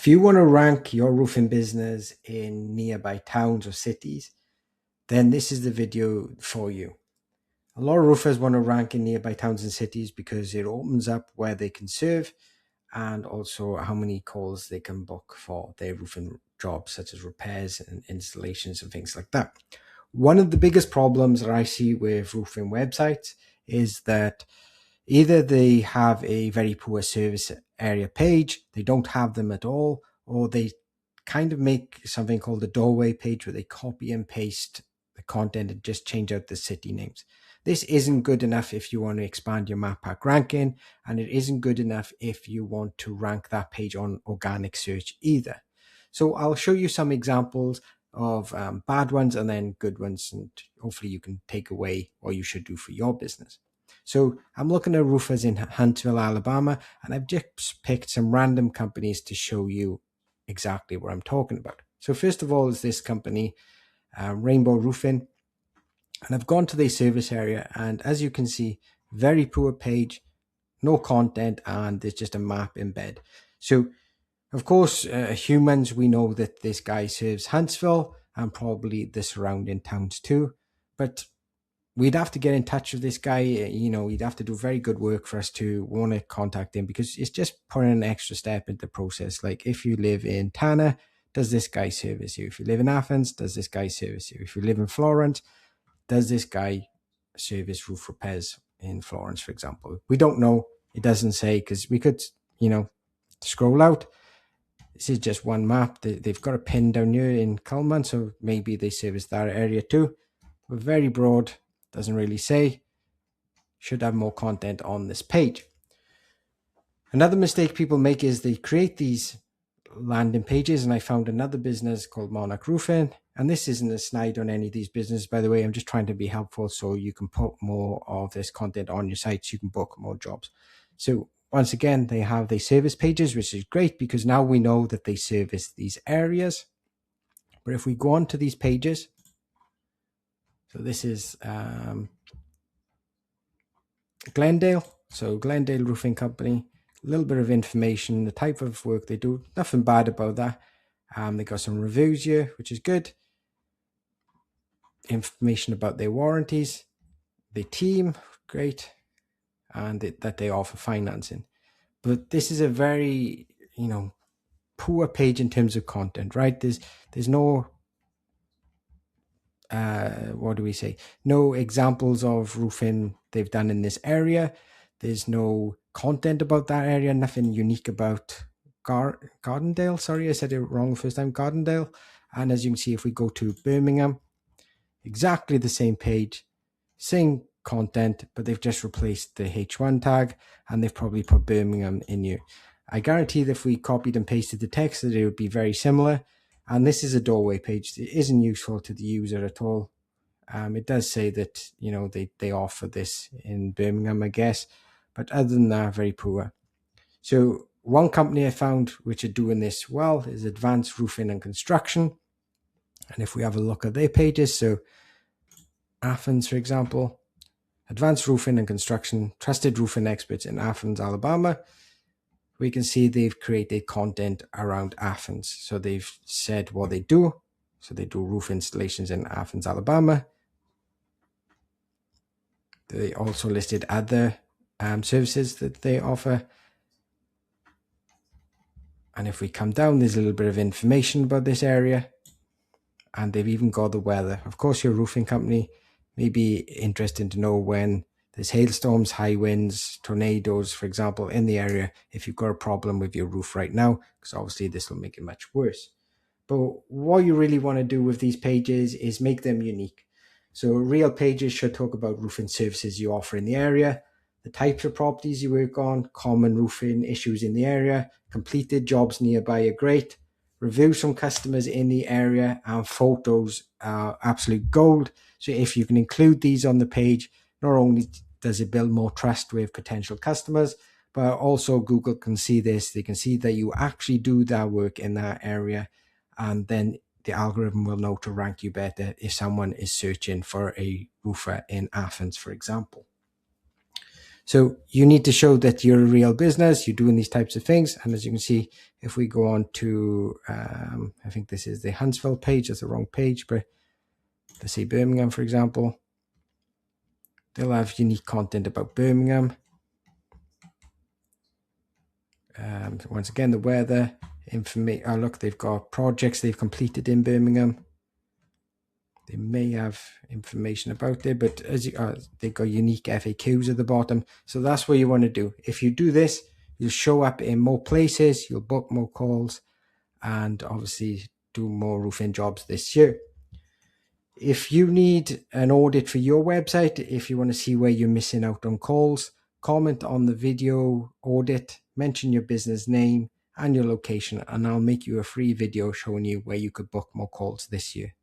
If you want to rank your roofing business in nearby towns or cities, then this is the video for you. A lot of roofers want to rank in nearby towns and cities because it opens up where they can serve and also how many calls they can book for their roofing jobs, such as repairs and installations and things like that. One of the biggest problems that I see with roofing websites is that either they have a very poor service area page, they don't have them at all, or they kind of make something called the doorway page where they copy and paste the content and just change out the city names. This isn't good enough if you want to expand your map pack ranking, and it isn't good enough if you want to rank that page on organic search either. So I'll show you some examples of bad ones and then good ones, and hopefully you can take away what you should do for your business. So I'm looking at roofers in Huntsville, Alabama, and I've just picked some random companies to show you exactly what I'm talking about. So first of all is this company, Rainbow Roofing, and I've gone to the service area, and as you can see, very poor page, no content, and there's just a map embed. So of course, humans, we know that this guy serves Huntsville and probably the surrounding towns too, but we'd have to get in touch with this guy. He'd have to do very good work for us to want to contact him, because it's just putting an extra step into the process. Like if you live in Tanner, does this guy service you? If you live in Athens, does this guy service you? If you live in Florence, does this guy service roof repairs in Florence, for example? We don't know. It doesn't say, because we could, scroll out. This is just one map. They've got a pin down here in Cullman, so maybe they service that area too. We're very broad. Doesn't really say. Should have more content on this page. Another mistake people make is they create these landing pages, and I found another business called Monarch Roofing, and this isn't a snide on any of these businesses, by the way. I'm just trying to be helpful so you can put more of this content on your site so you can book more jobs. So once again, they have the service pages, which is great because now we know that they service these areas. But if we go on to these pages, so this is Glendale. So Glendale Roofing Company, a little bit of information, the type of work they do, nothing bad about that. They got some reviews here, which is good. Information about their warranties, their team, great, and that they offer financing. But this is a very, poor page in terms of content, right? There's no what do we say? No examples of roofing they've done in this area. There's no content about that area, nothing unique about Gardendale. Sorry, I said it wrong the first time, Gardendale. And as you can see, if we go to Birmingham, exactly the same page, same content, but they've just replaced the H1 tag and they've probably put Birmingham in here. I guarantee that if we copied and pasted the text, that it would be very similar. And this is a doorway page. It isn't useful to the user at all. It does say that, they offer this in Birmingham, I guess. But other than that, very poor. So one company I found which are doing this well is Advanced Roofing and Construction. And if we have a look at their pages, so Athens, for example, Advanced Roofing and Construction, trusted roofing experts in Athens, Alabama. We can see they've created content around Athens. So they've said what they do. So they do roof installations in Athens, Alabama. They also listed other services that they offer. And if we come down, there's a little bit of information about this area. And they've even got the weather. Of course, your roofing company may be interested to know when there's hailstorms, high winds, tornadoes, for example, in the area, if you've got a problem with your roof right now, because obviously this will make it much worse. But what you really want to do with these pages is make them unique. So real pages should talk about roofing services you offer in the area, the types of properties you work on, common roofing issues in the area, completed jobs nearby are great, reviews from customers in the area, and photos are absolute gold. So if you can include these on the page, not only does it build more trust with potential customers, but also Google can see this. They can see that you actually do that work in that area, and then the algorithm will know to rank you better if someone is searching for a roofer in Athens, for example. So you need to show that you're a real business, you're doing these types of things. And as you can see, if we go on to, I think this is the Huntsville page, that's the wrong page, but let's say Birmingham, for example, they'll have unique content about Birmingham. Once again, the weather, information. Oh, look, they've got projects they've completed in Birmingham. They may have information about it, but as they've got unique FAQs at the bottom. So that's what you want to do. If you do this, you'll show up in more places, you'll book more calls, and obviously do more roofing jobs this year. If you need an audit for your website, if you want to see where you're missing out on calls, comment on the video audit, mention your business name and your location, and I'll make you a free video showing you where you could book more calls this year.